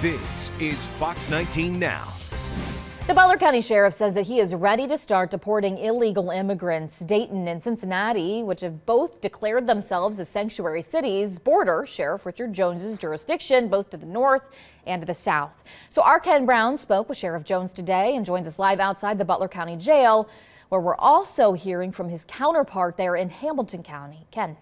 This is Fox 19 Now. The Butler County Sheriff says that he is ready to start deporting illegal immigrants. Dayton and Cincinnati, which have both declared themselves as sanctuary cities, border Sheriff Richard Jones's jurisdiction, both to the north and to the south. So our Ken Brown spoke with Sheriff Jones today and joins us live outside the Butler County Jail, where we're also hearing from his counterpart there in Hamilton County. Ken.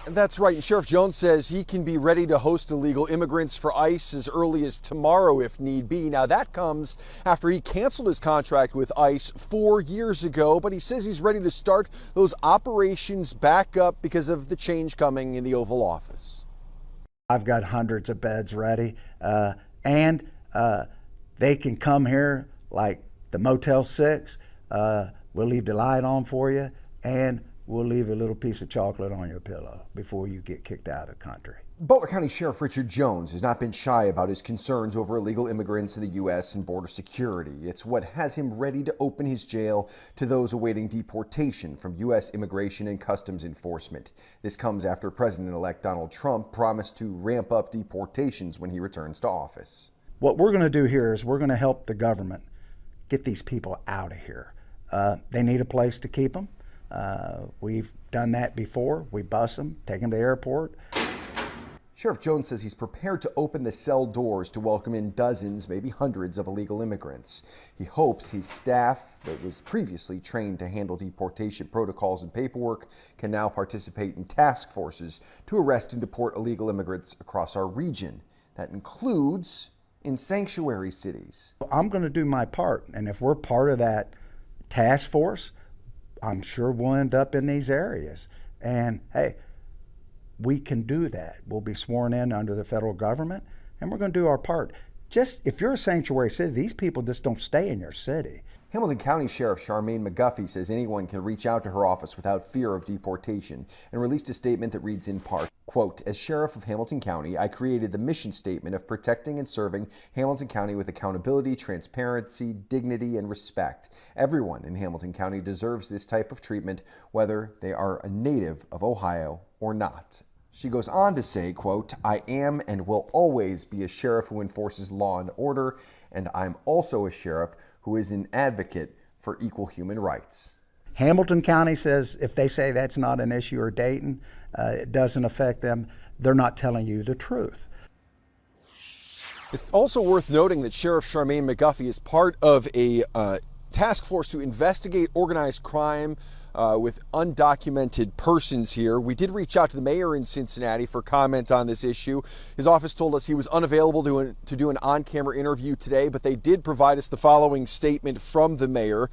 That's right. And Sheriff Jones says he can be ready to host illegal immigrants for ICE as early as tomorrow if need be. Now, that comes after he canceled his contract with ICE 4 years ago, but he says he's ready to start those operations back up because of the change coming in the Oval Office. I've got hundreds of beds ready, and they can come here like the Motel 6. We'll leave the light on for you, and we'll leave a little piece of chocolate on your pillow before you get kicked out of the country. Butler County Sheriff Richard Jones has not been shy about his concerns over illegal immigrants in the U.S. and border security. It's what has him ready to open his jail to those awaiting deportation from U.S. Immigration and Customs Enforcement. This comes after President-elect Donald Trump promised to ramp up deportations when he returns to office. What we're going to do here is we're going to help the government get these people out of here. They need a place to keep them. We've done that before. We bus them, take them to the airport. Sheriff Jones says he's prepared to open the cell doors to welcome in dozens, maybe hundreds of illegal immigrants. He hopes his staff that was previously trained to handle deportation protocols and paperwork can now participate in task forces to arrest and deport illegal immigrants across our region. That includes in sanctuary cities. I'm going to do my part, and if we're part of that task force, I'm sure we'll end up in these areas. And hey, we can do that. We'll be sworn in under the federal government, and we're going to do our part. Just if you're a sanctuary city, these people just don't stay in your city. Hamilton County Sheriff Charmaine McGuffey says anyone can reach out to her office without fear of deportation and released a statement that reads in part, quote, "As Sheriff of Hamilton County, I created the mission statement of protecting and serving Hamilton County with accountability, transparency, dignity, and respect. Everyone in Hamilton County deserves this type of treatment, whether they are a native of Ohio or not." She goes on to say, quote, "I am and will always be a sheriff who enforces law and order, and I'm also a sheriff who is an advocate for equal human rights." Hamilton County says if they say that's not an issue, or Dayton, it doesn't affect them, they're not telling you the truth. It's also worth noting that Sheriff Charmaine McGuffey is part of a task force to investigate organized crime with undocumented persons here. We did reach out to the mayor in Cincinnati for comment on this issue. His office told us he was unavailable to do an on-camera interview today, but they did provide us the following statement from the mayor.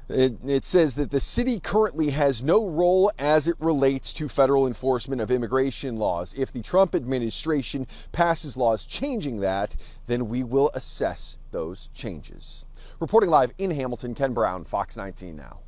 It says that the city currently has no role as it relates to federal enforcement of immigration laws. If the Trump administration passes laws changing that, then we will assess those changes. Reporting live in Hamilton, Ken Brown, Fox 19 Now.